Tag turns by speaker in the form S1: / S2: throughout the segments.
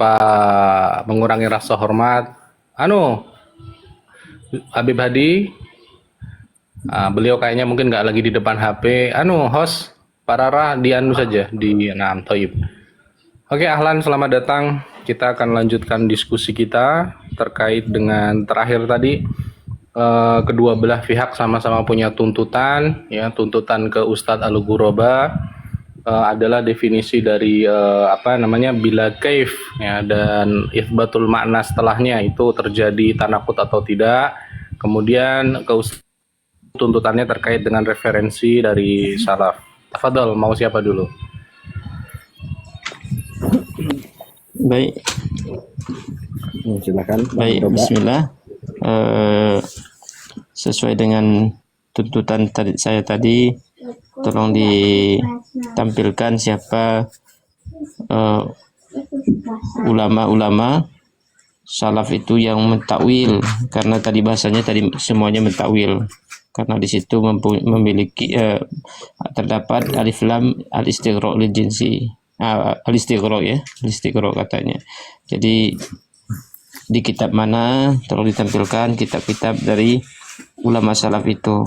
S1: tanpa mengurangi rasa hormat. Habib Hadi, beliau kayaknya mungkin nggak lagi di depan HP. Host, Pak Rara, saja di Toib. Oke, Ahlan, selamat datang. Kita akan lanjutkan diskusi kita terkait dengan terakhir tadi. Kedua belah pihak sama-sama punya tuntutan, ya, tuntutan ke Ustadz Al-Ghuraba adalah definisi dari bila kaif, ya, dan itsbatul makna setelahnya itu terjadi tanakut atau tidak. Kemudian tuntutannya terkait dengan referensi dari salaf. Tafadhol, mau siapa dulu?
S2: Baik.
S3: Silakan.
S2: Baik, bismillah. Sesuai dengan tuntutan saya tadi, tolong ditampilkan siapa ulama-ulama salaf itu yang mentakwil, karena tadi bahasanya semuanya mentakwil, karena di situ memiliki terdapat alif lam al-istighraq lil jinsi, al-istighraq katanya. Jadi di kitab mana tolong ditampilkan kitab-kitab dari ulama salaf itu.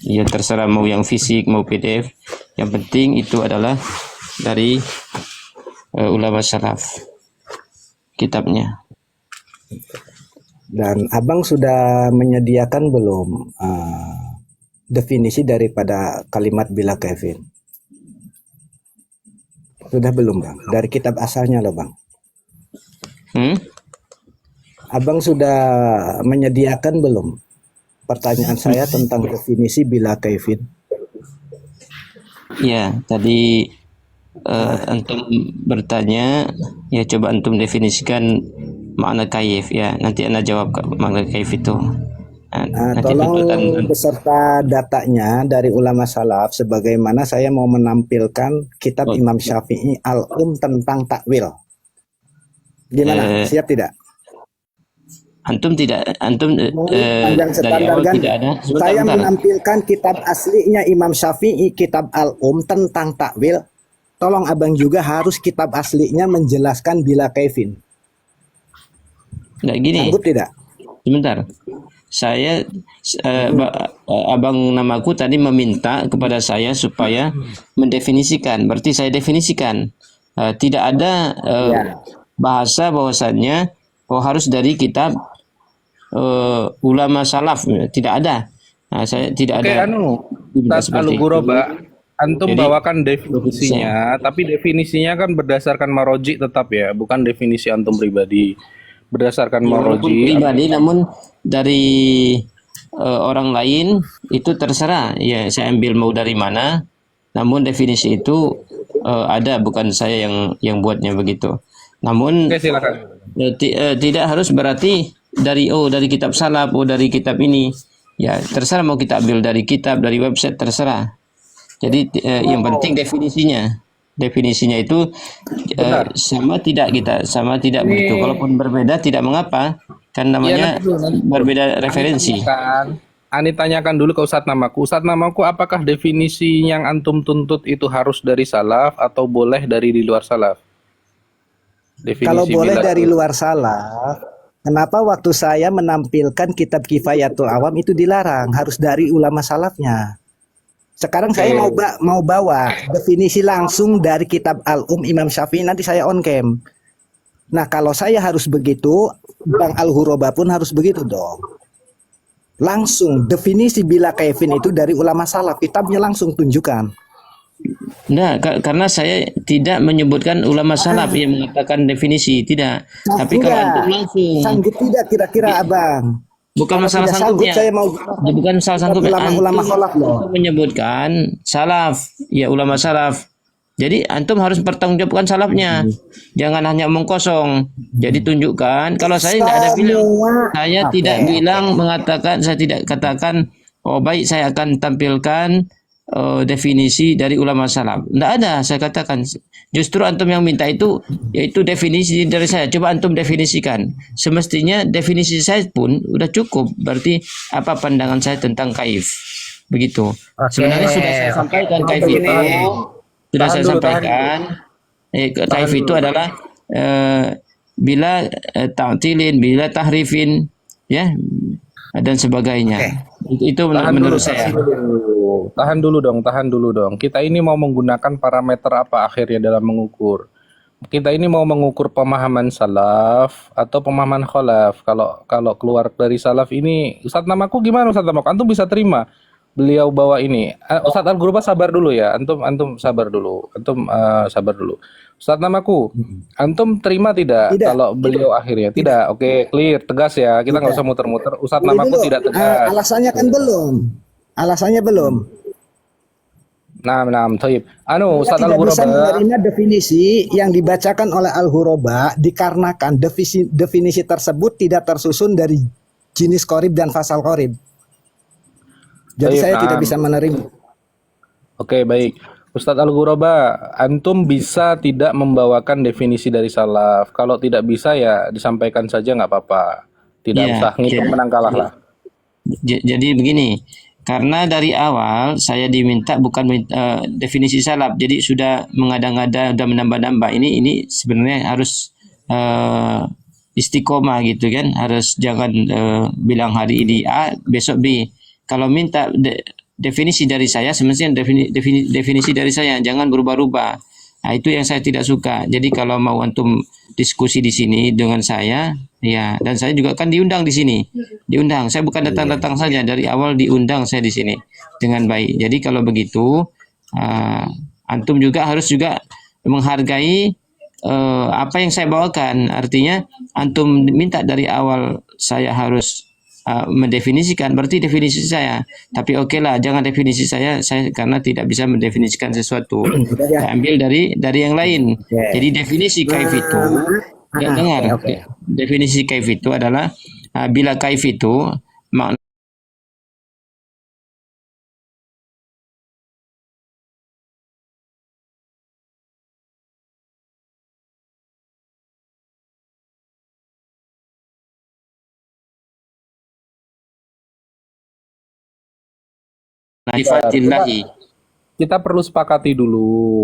S2: Ya terserah mau yang fisik mau PDF, yang penting itu adalah dari ulama salaf kitabnya.
S3: Dan Abang sudah menyediakan belum definisi daripada kalimat bila Kevin? Sudah belum, Bang? Dari kitab asalnya loh, Bang. Abang sudah menyediakan belum pertanyaan saya tentang definisi bila Kevin?
S2: Ya, tadi antum bertanya, ya coba antum definisikan makna kaif, ya. Nanti ana jawab makna kaif itu.
S3: Tolong beserta datanya dari ulama salaf, sebagaimana saya mau menampilkan kitab Imam Syafi'i tentang takwil. Gimana? Siap tidak?
S2: Antum dari
S3: awal
S2: tidak ada.
S3: Saya menampilkan kitab aslinya Imam Syafi'i, kitab tentang takwil. Tolong Abang juga harus kitab aslinya menjelaskan bila Kevin.
S2: Nggak gini.
S3: Sanggup tidak?
S2: Sebentar. Saya Abang namaku tadi meminta kepada saya supaya mendefinisikan. Berarti saya definisikan. Tidak ada bahasa bahwasannya harus dari kitab ulama salaf, tidak ada. Saya tidak ada.
S1: Ustadz Al-Ghuraba, antum bawakan definisinya, tapi definisinya kan berdasarkan maroji tetap, ya, bukan definisi antum pribadi. Berdasarkan maroji
S2: pribadi, namun dari orang lain itu terserah. Ya, saya ambil mau dari mana. Namun definisi itu ada, bukan saya yang buatnya begitu. Namun
S1: silakan.
S2: Tidak harus berarti dari kitab salaf, dari kitab ini. Ya, terserah mau kita ambil dari kitab, dari website, terserah. Jadi yang penting definisinya. Definisinya itu sama tidak begitu. Kalaupun berbeda tidak mengapa, kan namanya berbeda referensi.
S1: Ani tanyakan dulu ke Ustadz Namaku. Ustadz Namaku, apakah definisi yang antum tuntut itu harus dari salaf atau boleh dari di luar salaf? Definisi
S3: kalau boleh dari luar salaf, kenapa waktu saya menampilkan kitab Kifayatul Awam itu dilarang, harus dari ulama salafnya? Sekarang saya mau bawa definisi langsung dari kitab Imam Syafi'i, nanti saya on cam. Nah, kalau saya harus begitu, Bang Al-Ghuraba pun harus begitu dong. Langsung definisi bila Kevin itu dari ulama salaf, kitabnya langsung tunjukkan.
S2: Nah, karena saya tidak menyebutkan ulama salaf yang mengatakan definisi, tidak. Tapi kalau antum langsung
S3: sanggup tidak kira-kira Abang?
S2: Bukan masalah sanggupnya. Bukan masalah sanggup.
S3: Ulama salaf loh.
S2: Menyebutkan salaf, ya ulama salaf. Jadi antum harus bertanggungjawabkan salafnya. Jangan hanya omong kosong. Jadi tunjukkan. Kalau saya tidak ada bilang, saya tidak bilang mengatakan, saya tidak katakan, baik saya akan tampilkan definisi dari ulama salaf. Tidak ada, saya katakan. Justru antum yang minta itu, yaitu definisi dari saya. Coba antum definisikan. Semestinya definisi saya pun udah cukup. Berarti apa pandangan saya tentang kaif. Begitu. Sebenarnya sudah saya sampaikan kaif itu. Sudah saya sampaikan. Kaif itu adalah bila ta'tilin, bila tahrifin, ya, dan sebagainya. Itu menurut saya.
S1: Tahan dulu dong, tahan dulu dong. Kita ini mau menggunakan parameter apa akhirnya dalam mengukur? Kita ini mau mengukur pemahaman salaf atau pemahaman khalaf. Kalau keluar dari salaf ini, Ustadz namaku gimana Ustadz namaku? Antum bisa terima beliau bawa ini. Ustadz Al-Ghuraba sabar dulu ya. Antum sabar dulu. Sabar dulu. Ustadz namaku, antum terima tidak,
S3: Tidak.
S1: kalau beliau akhirnya? Tidak. Oke, clear, tegas ya. Kita nggak usah muter-muter. Ustadz
S3: Tunggu
S1: namaku
S3: dulu.
S1: tidak tegas.
S3: Alasannya kan belum. Alasannya belum.
S1: Nah, Thaib.
S3: Saya
S1: Ustadz
S3: tidak bisa
S1: Al-Ghuraba.
S3: menerima definisi yang dibacakan oleh Al-Ghuraba dikarenakan definisi tersebut tidak tersusun dari jenis korib dan fasal korib. Jadi
S1: Baik,
S3: saya tidak
S1: naam.
S3: bisa menerima.
S1: Oke, baik. Ustadz Al-Ghuraba, antum bisa tidak membawakan definisi dari salaf. Kalau tidak bisa ya disampaikan saja nggak apa-apa. Tidak
S2: Ya,
S1: usah ngitung menang kalah lah.
S2: jadi begini, karena dari awal saya diminta bukan definisi salaf, jadi sudah mengada-ngada, sudah menambah-nambah. Ini sebenarnya harus istiqomah gitu kan, harus jangan bilang hari ini A, besok B. Kalau minta definisi dari saya, semestinya definisi dari saya, jangan berubah-ubah. Nah, itu yang saya tidak suka. Jadi kalau mau antum diskusi di sini dengan saya, ya, dan saya juga kan diundang di sini. Diundang. Saya bukan datang-datang saja, dari awal diundang saya di sini dengan baik. Jadi kalau begitu, antum juga harus juga menghargai apa yang saya bawakan. Artinya antum minta dari awal saya harus mendefinisikan, berarti definisi saya. Tapi oke lah, jangan definisi saya karena tidak bisa mendefinisikan sesuatu. Saya ambil dari yang lain. Jadi definisi kaif itu, ya, dengar. Definisi kaif itu adalah bila kaif itu makna sifatillahi.
S1: Kita perlu sepakati dulu.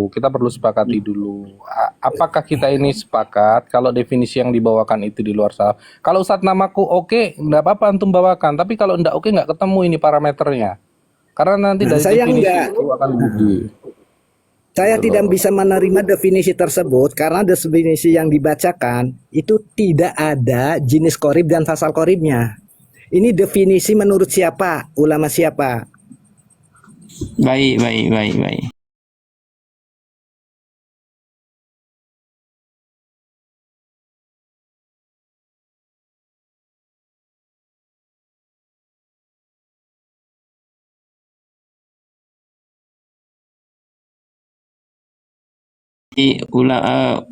S1: Apakah kita ini sepakat kalau definisi yang dibawakan itu di luar salaf? Kalau Ustadz namaku oke, nggak apa-apa antum bawakan. Tapi kalau nggak oke, nggak ketemu ini parameternya. Karena nanti dari
S3: Saya
S1: definisi
S3: enggak.
S1: itu akan budi.
S3: Saya tidak bisa menerima definisi tersebut karena definisi yang dibacakan itu tidak ada jenis korib dan fasal koribnya. Ini definisi menurut siapa? Ulama siapa?
S2: Baik.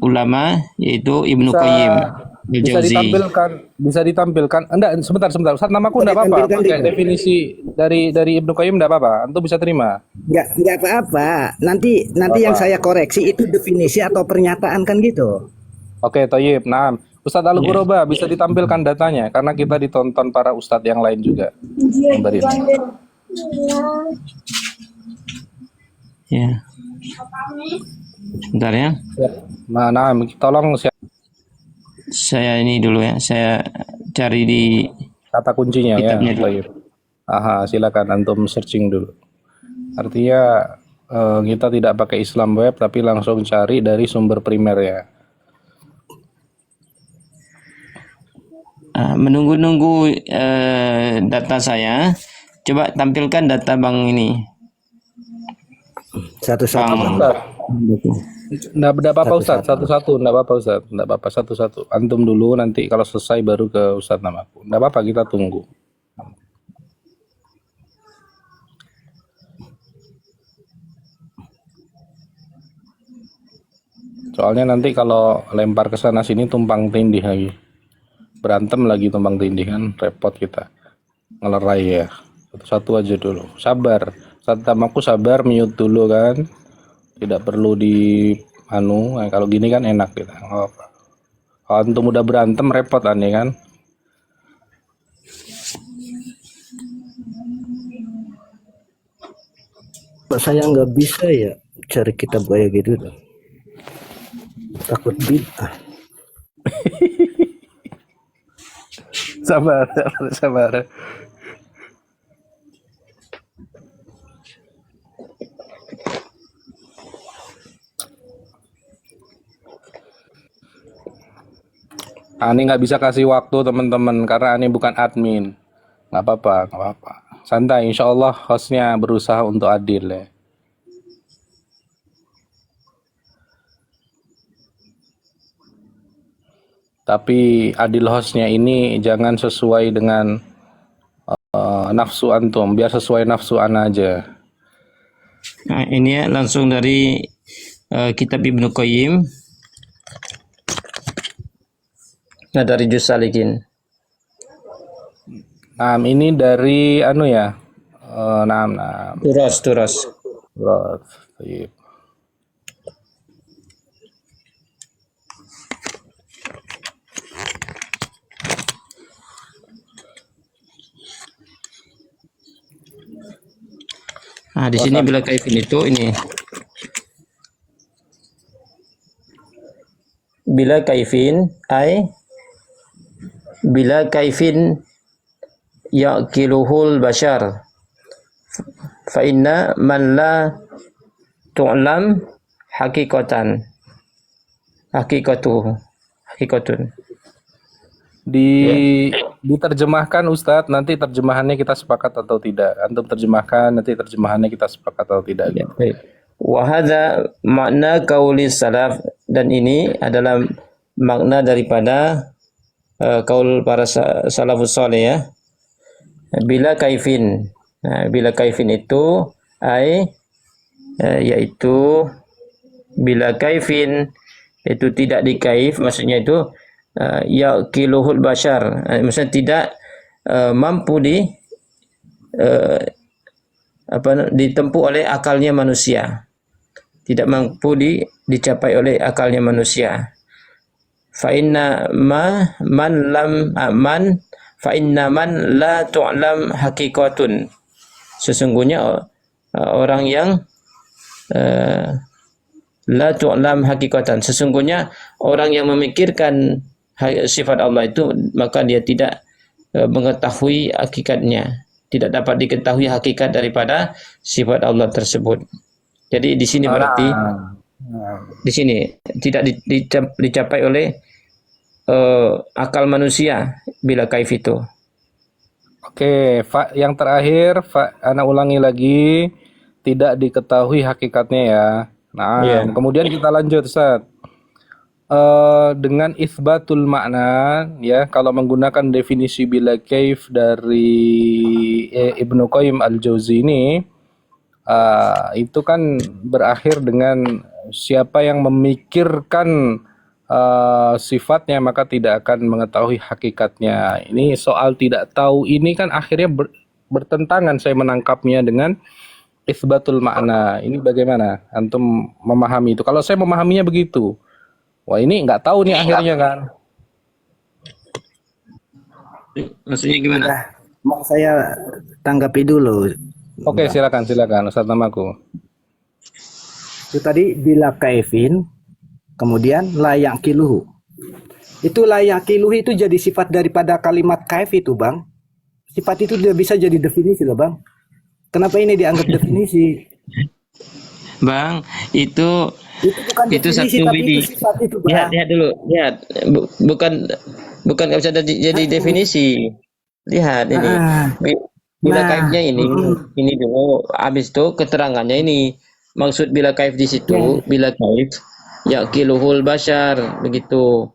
S2: Ulama yaitu Ibnu
S1: Bisa
S2: Qayyim
S1: bisa
S2: al-Jauzi.
S1: ditampilkan. Enggak, sebentar. Ustadz namaku enggak apa-apa.
S3: Ditampilkan
S1: Pakai
S3: di-
S1: definisi dari Ibnu Qayyim enggak apa-apa. Antum bisa terima.
S3: Nggak apa-apa. Nanti yang saya koreksi itu definisi atau pernyataan kan gitu.
S1: Oke, Thayyib. Nah, Ustadz Al-Ghuraba bisa ditampilkan datanya karena kita ditonton para ustadz yang lain juga. Yang tadi.
S2: Ya. Sebentar ya.
S1: Nah, tolong
S2: Saya ini dulu ya. Saya cari di
S1: kata kuncinya ya,
S2: kitabnya dulu.
S1: Thayyib. Aha, silakan antum searching dulu. Artinya kita tidak pakai Islam web tapi langsung cari dari sumber primer ya.
S2: Menunggu-nunggu data saya. Coba tampilkan data Bang ini.
S3: Satu-satu.
S2: Bang.
S1: Nggak apa-apa Ustadz, satu-satu, nggak apa-apa Ustadz, nggak apa-apa satu-satu. Antum dulu, nanti kalau selesai baru ke Ustadz namaku. Nggak apa-apa, kita tunggu. Soalnya nanti kalau lempar ke sana sini tumpang tindih lagi, berantem lagi tumpang tindih kan, repot kita ngelerai ya. Satu-satu aja dulu, sabar. Ustadz namaku sabar, mute dulu kan. Tidak perlu di nah, kalau gini kan enak gitu. Kalau antum udah berantem repot aneh kan.
S3: Kok saya nggak bisa ya cari kitab kayak gitu tuh. Takut bid'ah.
S1: Sabar, sabar. Ani nggak bisa kasih waktu teman-teman karena Ani bukan admin. Nggak apa-apa, nggak apa-apa. Santai, insya Allah hostnya berusaha untuk adil ya. Tapi adil hostnya ini jangan sesuai dengan nafsu antum, biar sesuai nafsu ana aja.
S2: Nah, ini ya langsung dari kitab Ibnu Qayyim. Nah, dari Juz Salikin.
S1: Nah, ini dari anu ya. Nah.
S2: Turas.
S1: Terus, baik.
S2: Nah, di sini bila kaifin itu ini. Bila kaifin bila kaifin yaqiluhul bashar fa inna man la tu'lam hakikatun
S1: Diterjemahkan Ustadz, nanti terjemahannya kita sepakat atau tidak. Antum terjemahkan, nanti terjemahannya kita sepakat atau tidak.
S2: Ya, baik. Wa hadza makna qauli salaf, dan ini adalah makna daripada kaul para salafus saleh ya. Bila kaifin. Nah, bila kaifin itu yaitu bila kaifin itu tidak dikaif, maksudnya itu yaqiluhul bashar, maksudnya tidak mampu ditempuh oleh akalnya manusia, tidak mampu dicapai oleh akalnya manusia. Fa inna man la tu'lam hakikatun, sesungguhnya orang yang la tu'lam hakikatan, sesungguhnya orang yang memikirkan sifat Allah itu, maka dia tidak mengetahui hakikatnya, tidak dapat diketahui hakikat daripada sifat Allah tersebut. Jadi di sini berarti di sini tidak dicapai oleh akal manusia bila kaif itu.
S1: Oke, yang terakhir, ana ulangi lagi, tidak diketahui hakikatnya ya. Nah, kemudian kita lanjut, Ustaz. Dengan isbatul makna ya, kalau menggunakan definisi bila kaif dari Ibnu Qayyim al-Jauzi ini, itu kan berakhir dengan siapa yang memikirkan sifatnya maka tidak akan mengetahui hakikatnya. Ini soal tidak tahu ini kan akhirnya bertentangan saya menangkapnya dengan isbatul makna. Ini bagaimana antum memahami itu? Kalau saya memahaminya begitu. Wah, ini nggak tahu nih akhirnya kan.
S2: Maksudnya gimana?
S3: Nah, mau saya tanggapi dulu.
S1: Oke, silakan Ustaz Namaku.
S3: Itu tadi bila kaifin, kemudian layak kiluhu. Itu layak kiluhu itu jadi sifat daripada kalimat kaif itu, Bang. Sifat itu tidak bisa jadi definisi loh, Bang. Kenapa ini dianggap definisi?
S2: Bang, itu
S3: bukan
S2: itu
S3: definisi,
S2: satu
S3: tapi
S2: ini.
S3: itu sifat itu, Bang.
S2: Lihat dulu, lihat. Bukan nggak bisa jadi definisi. Lihat ini. Bila kaifnya ini dulu. Habis itu keterangannya ini. Maksud bila kaif di situ, bila kaif yaqiluhul bashar, begitu.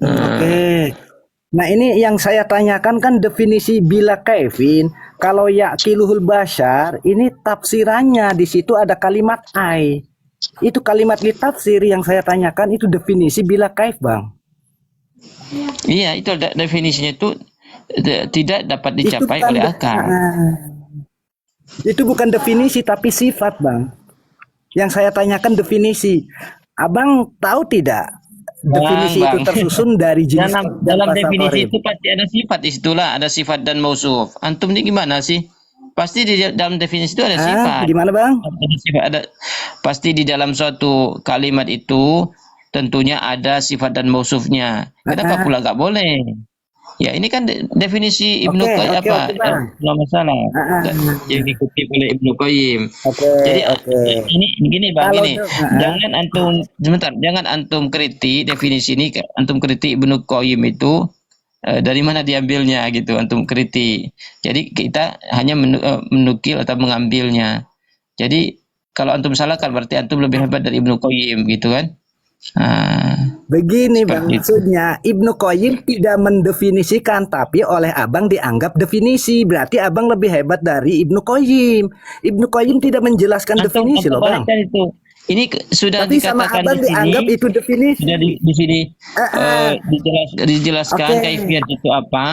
S3: Oke. Nah, ini yang saya tanyakan kan definisi bila kaifin. Kalau yaqiluhul bashar, ini tafsirannya di situ ada kalimat ai. Itu kalimat di tafsir yang saya tanyakan itu definisi bila kaif, Bang.
S2: Iya, itu definisinya itu tidak dapat dicapai oleh akal.
S3: Itu bukan definisi tapi sifat, Bang. Yang saya tanyakan definisi. Abang tahu tidak? Definisi itu tersusun dari jenis
S2: dalam definisi itu pasti ada sifat, disitulah ada sifat dan mausuf. Antum ini gimana sih? Pasti di dalam definisi itu ada sifat.
S3: Gimana, Bang?
S2: Ada sifat, pasti di dalam suatu kalimat itu tentunya ada sifat dan mausufnya. Kenapa pula nggak boleh? Ya ini kan definisi Ibnu
S3: Oke,
S2: Qayyim
S3: oke,
S2: apa?
S3: oke, Bang.
S2: Ulama salah
S3: Ah, ah.
S2: yang dikutip oleh Ibnu Qayyim.
S3: Oke,
S2: Jadi
S3: oke.
S2: ini gini Bang,
S3: Kalau
S2: gini.
S3: ah, ah.
S2: Jangan antum sebentar, jangan antum kritik definisi ini, antum kritik Ibnu Qayyim itu dari mana diambilnya gitu, antum kritik. Jadi kita hanya menukil atau mengambilnya. Jadi kalau antum salahkan berarti antum lebih hebat dari Ibnu Qayyim gitu kan?
S3: Begini Bang,
S2: Seperti itu.
S3: maksudnya Ibnu Qayyim tidak mendefinisikan, tapi oleh Abang dianggap definisi. Berarti Abang lebih hebat dari Ibnu Qayyim. Ibnu Qayyim tidak menjelaskan definisi loh Bang.
S2: balikkan itu. Ini sudah
S3: Tapi sama
S2: dikatakan
S3: Abang
S2: di sini,
S3: dianggap itu definisi.
S2: sudah di sini
S3: Ah,
S2: dijelaskan
S3: Oke.
S2: kaifiat itu apa.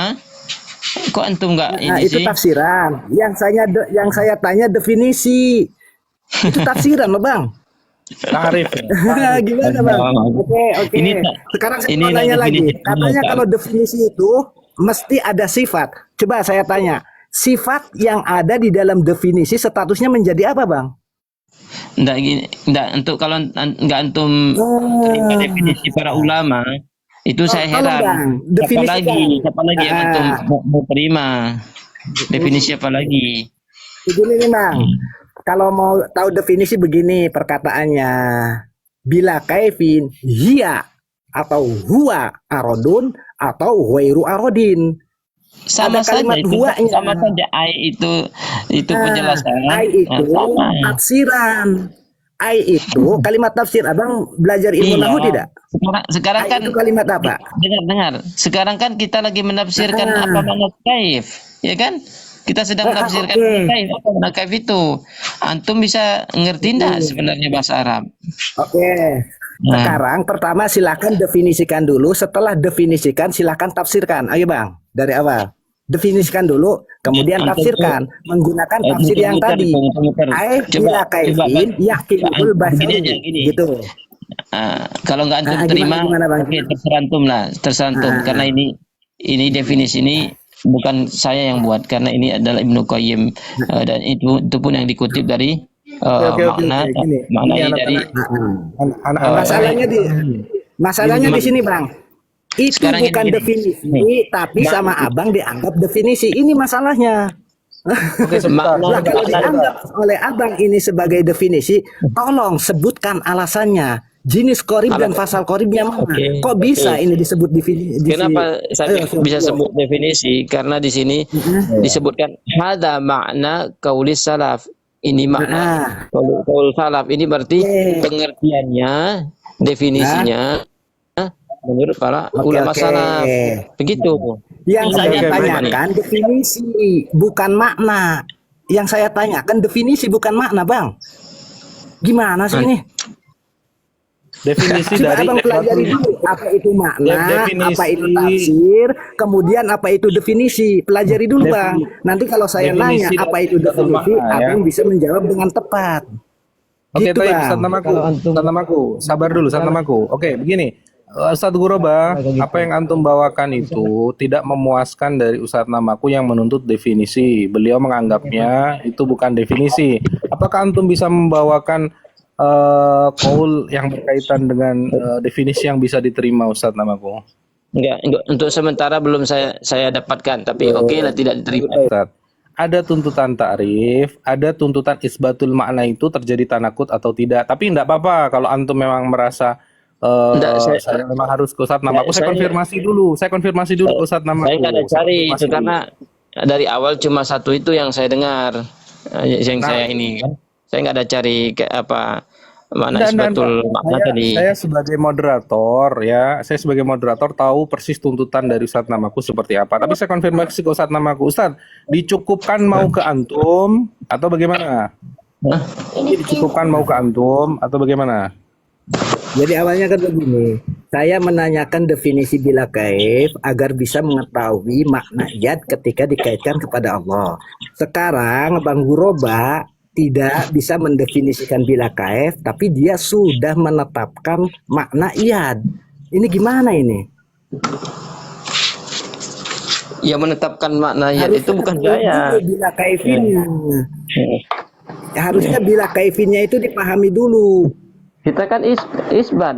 S2: Kok antum nggak
S3: Nah,
S2: ini
S3: itu
S2: sih?
S3: tafsiran. Yang saya tanya definisi. Itu tafsiran loh Bang.
S1: Tarif.
S3: Gimana Bang? Oke, oke.
S2: Ini
S3: Sekarang saya
S2: ini
S3: mau nanya lagi.
S2: definisi
S3: Katanya
S2: Bang.
S3: kalau definisi itu mesti ada sifat. Coba saya tanya, sifat yang ada di dalam definisi statusnya menjadi apa Bang?
S2: Nggak gini, nggak untuk kalau nggak antum terima definisi para ulama itu saya
S3: tolong,
S2: heran.
S3: Bang,
S2: Siapa
S3: definisikan.
S2: lagi? Siapa lagi yang antum mau terima? Definisi apa lagi?
S3: Begini nih Bang, kalau mau tahu definisi begini perkataannya. Bila kaifin hiya atau huwa arodun atau huwairu arodin.
S2: Sama
S3: Ada kalimat
S2: saja itu,
S3: huwanya.
S2: sama saja itu penjelasan.
S3: Ai itu
S2: sama.
S3: tafsiran. Ai itu kalimat tafsir. Abang belajar ilmu
S2: Iya.
S3: nahu tidak?
S2: Sekarang
S3: Ai
S2: kan
S3: itu kalimat apa?
S2: dengar. Sekarang kan kita lagi menafsirkan apa makna kaif, ya kan? Kita sedang menafsirkan
S3: oke.
S2: kaif, apa makna kaif itu. Antum bisa ngerti enggak sebenarnya bahasa Arab?
S3: Oke.
S2: Nah.
S3: Sekarang pertama silakan definisikan dulu. Setelah definisikan silakan tafsirkan. Ayo Bang, dari awal. Definisikan dulu, kemudian
S2: Antum
S3: tafsirkan menggunakan tafsir yang tadi. Ai bila kaifin yakinul basari.
S2: Gini.
S3: Gitu.
S2: Kalau nggak antum terima,
S3: gimana, Bang?
S2: oke, terserah antum karena ini definisi ini bukan saya yang buat, karena ini adalah Ibnu Qayyim dan itu pun yang dikutip dari makna
S3: Gini.
S2: ini dari
S3: Masalahnya di sini Bang. Itu
S2: Sekarang
S3: bukan
S2: gini.
S3: definisi, tapi sama Abang dianggap definisi. Ini masalahnya. Lah, kalau dianggap oleh Abang ini sebagai definisi, tolong sebutkan alasannya. Jenis korib dan fasal koribnya mana?
S2: Oke,
S3: Kok bisa ini disebut definisi?
S2: Kenapa saya bisa sebut definisi? Karena di sini disebutkan ada makna kaulis salaf. Ini makna kaul salaf. Ini berarti pengertiannya, definisinya menurut para ulama salaf. Begitu.
S3: Yang saya tanyakan definisi, bukan makna. Yang saya tanyakan definisi bukan makna, Bang. Gimana sih ini?
S1: Definisi
S3: Coba
S1: dari
S3: Abang pelajari dulu apa itu makna, apa itu tafsir, kemudian apa itu definisi. Pelajari dulu Bang. Nanti kalau saya nanya apa itu definisi, Abang bisa menjawab dengan tepat.
S1: Oke,
S3: Gitu,
S1: baik,
S3: Bang.
S1: Ustaz namaku. Sabar dulu, Ustaz namaku. Oke, begini. Ustaz Guroba, apa yang antum bawakan itu tidak memuaskan dari Ustaz namaku yang menuntut definisi. Beliau menganggapnya itu bukan definisi. Apakah antum bisa membawakan qaul yang berkaitan dengan definisi yang bisa diterima Ustaz namaku?
S2: Enggak, untuk sementara belum saya dapatkan, tapi oke lah tidak diterima.
S1: Ustaz, ada tuntutan ta'rif, ada tuntutan isbatul makna itu terjadi tanakut atau tidak. Tapi enggak apa-apa kalau antum memang merasa saya memang harus ke Ustaz namaku. Saya konfirmasi dulu ke Ustaz namaku.
S2: Saya nggak ada cari itu karena dari awal cuma satu itu yang saya dengar, yang saya ini kan. Saya nggak ada cari ke apa mana isbatul makna tadi.
S1: Saya sebagai moderator tahu persis tuntutan dari Ustaz namaku seperti apa. Tapi saya konfirmasi ke Ustaz namaku. Ustaz, dicukupkan mau ke antum atau bagaimana? Dicukupkan mau ke antum atau bagaimana?
S3: Jadi awalnya kan begini, saya menanyakan definisi bila kaif agar bisa mengetahui makna yad ketika dikaitkan kepada Allah. Sekarang Bang Guroba tidak bisa mendefinisikan bila kaif, tapi dia sudah menetapkan makna yad. Ini gimana ini?
S2: Ya menetapkan makna yad itu bukan saya.
S3: Bila kaifinnya. Harusnya bila kaifinnya itu dipahami dulu.
S2: Kita kan isbat,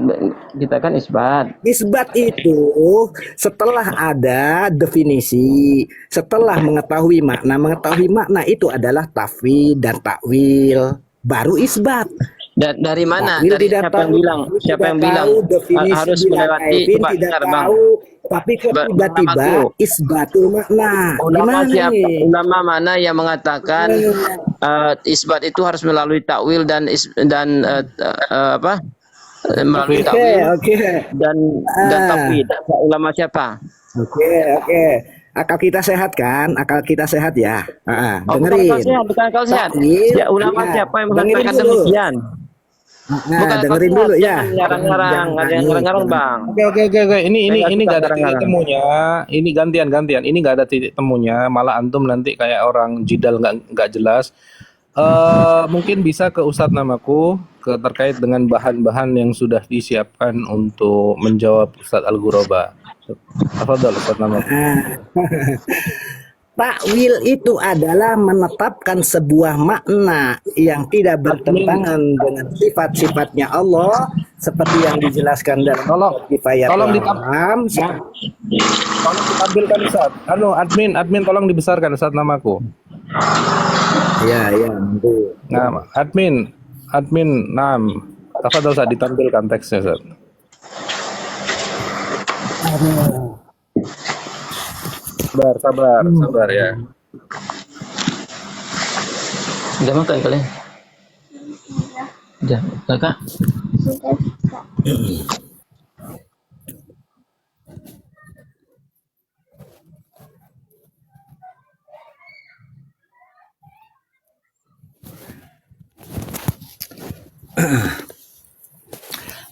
S2: kita kan isbat.
S3: Isbat itu setelah ada definisi, setelah mengetahui makna itu adalah tafwid dan takwil, baru isbat.
S2: Dan dari mana?
S3: Takwil
S2: Dari
S3: tidak
S2: siapa yang
S3: tahu,
S2: bilang? Siapa yang
S3: tidak
S2: bilang
S3: tahu definisi
S2: harus
S3: bila
S2: melewati?
S3: kaifin,
S2: Coba
S3: tidak
S2: bentar, Bang.
S3: tahu, tapi kok tiba-tiba
S2: Namaku.
S3: isbatul makna.
S2: Ulama
S3: Gimana
S2: siapa?
S3: nih?
S2: Ulama mana yang mengatakan isbat itu harus melalui takwil dan apa? Melalui
S3: Oke,
S2: takwil
S3: oke.
S2: dan tafwid. Ulama siapa?
S3: Oke. Akal kita sehat kan? Akal kita sehat ya.
S2: Oh,
S3: Dengerin.
S2: bukan kau sehat.
S3: Takwil,
S2: Ya, ulama
S3: ya.
S2: siapa yang
S3: Dengerin
S2: mengatakan
S3: dulu.
S2: demikian? Bukan kau
S3: Dengerin
S2: sehat,
S3: dulu ya.
S2: jangan ngarang-ngarang, ada yang ngarang-ngarang, Bang.
S1: Oke. Ini
S2: Saya
S1: nggak ada
S2: suka
S1: titik
S2: ngarang-ngarang.
S1: temunya. Ini gantian. Ini nggak ada titik temunya. Malah antum nanti kayak orang jidal nggak jelas. Mungkin bisa ke Ustadz namaku terkait dengan bahan-bahan yang sudah disiapkan untuk menjawab Ustadz Al-Ghuraba. Tafadhol Ustadz namaku.
S3: Takwil itu adalah menetapkan sebuah makna yang tidak bertentangan dengan sifat-sifatnya Allah seperti yang dijelaskan dalam Kifayatul
S1: Tolong
S3: Awam.
S1: Tolong ditampilkan Ustadz. Admin tolong dibesarkan Ustadz namaku.
S3: Ya, nanti.
S1: Nah, admin, Tafadhol Ustadz ditampilkan teksnya Ustadz. Sabar ya.
S2: Udah makan kalian? Udah, kakak?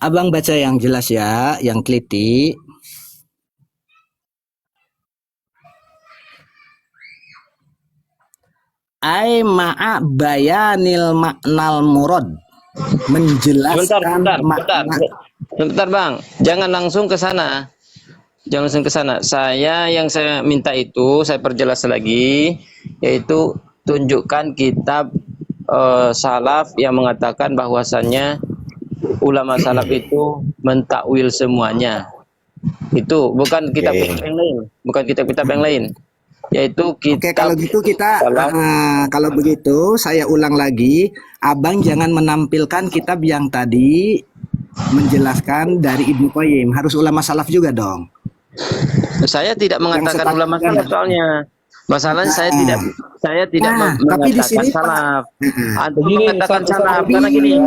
S3: Abang baca yang jelas ya, yang teliti. Ai ma'a bayanil maknal murad, menjelaskan
S2: Sebentar, Bang. Jangan langsung ke sana. Yang saya minta itu, saya perjelas lagi, yaitu tunjukkan kitab salaf yang mengatakan bahwasannya ulama salaf itu mentakwil semuanya. Itu bukan kitab-kitab yang lain, yaitu kitab.
S3: Oke, kalau gitu kita kalau begitu saya ulang lagi, Abang jangan menampilkan kitab yang tadi menjelaskan dari Ibnu Qayyim, harus ulama salaf juga dong.
S2: Saya tidak mengatakan ulama salaf soalnya. Masalahnya saya tidak
S3: tapi di sini
S2: salaf. Antum
S1: Begini,
S2: mengatakan
S1: Ustaz,
S2: salaf karena gini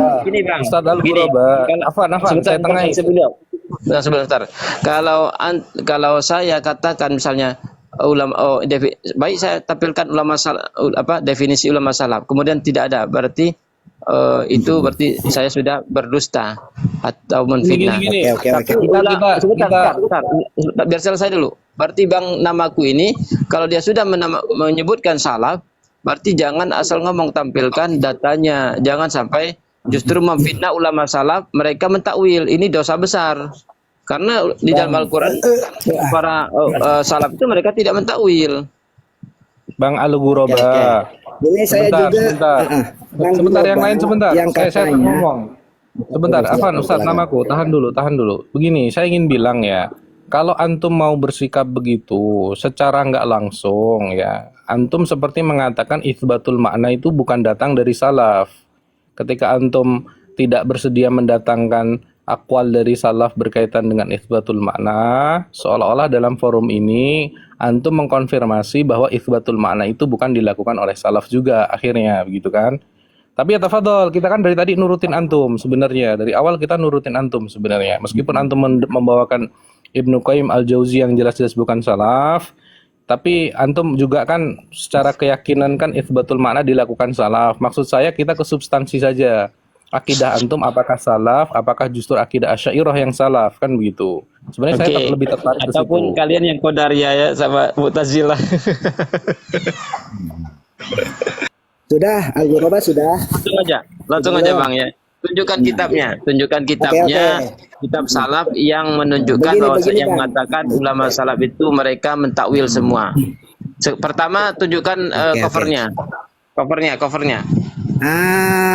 S2: Bang.
S1: Ustadz Al-Ghuraba. Afan, saya tengahin.
S2: Sebentar. Kalau saya katakan misalnya baik saya tampilkan definisi ulama salaf, kemudian tidak ada, berarti itu berarti saya sudah berdusta atau menfitnah.
S3: Oke.
S2: Sebentar, biar selesai dulu. Berarti Bang namaku ini kalau dia sudah menyebutkan salaf, berarti jangan asal ngomong, tampilkan datanya. Jangan sampai justru memfitnah ulama salaf, mereka mentakwil. Ini dosa besar. Karena di dalam Al-Qur'an para salaf itu mereka tidak mentakwil.
S1: Bang Al-Ghuraba.
S3: Ini saya
S1: Sebentar, yang lain sebentar.
S3: Yang
S1: Saya ngomong. Sebentar, Afan, Ustadz namaku, tahan dulu. Begini, saya ingin bilang ya, kalau antum mau bersikap begitu secara nggak langsung ya, antum seperti mengatakan itsbatul makna itu bukan datang dari salaf. Ketika antum tidak bersedia mendatangkan akwal dari salaf berkaitan dengan itsbatul makna, seolah-olah dalam forum ini antum mengkonfirmasi bahwa itsbatul makna itu bukan dilakukan oleh salaf juga akhirnya, begitu kan? Tapi ya tafadhol, kita kan dari tadi nurutin antum sebenarnya. Dari awal kita nurutin antum sebenarnya. Meskipun antum membawakan Ibnu Qayyim Al-Jauziyah yang jelas-jelas bukan salaf, tapi antum juga kan secara keyakinan kan itsbatul makna dilakukan salaf. Maksud saya kita ke substansi saja. Akidah antum apakah salaf, apakah justru akidah Asy'ariyah yang salaf, kan begitu. Sebenarnya saya lebih tertarik ke situ.
S2: Ataupun kalian yang Qadariyah ya sama Mu'tazilah.
S3: Sudah, Al-Ghuraba sudah.
S2: Langsung aja Bang ya. Tunjukkan kitabnya,
S3: Oke.
S2: kitab salaf yang menunjukkan yang mengatakan ulama salaf itu mereka mentakwil semua. Pertama tunjukkan covernya.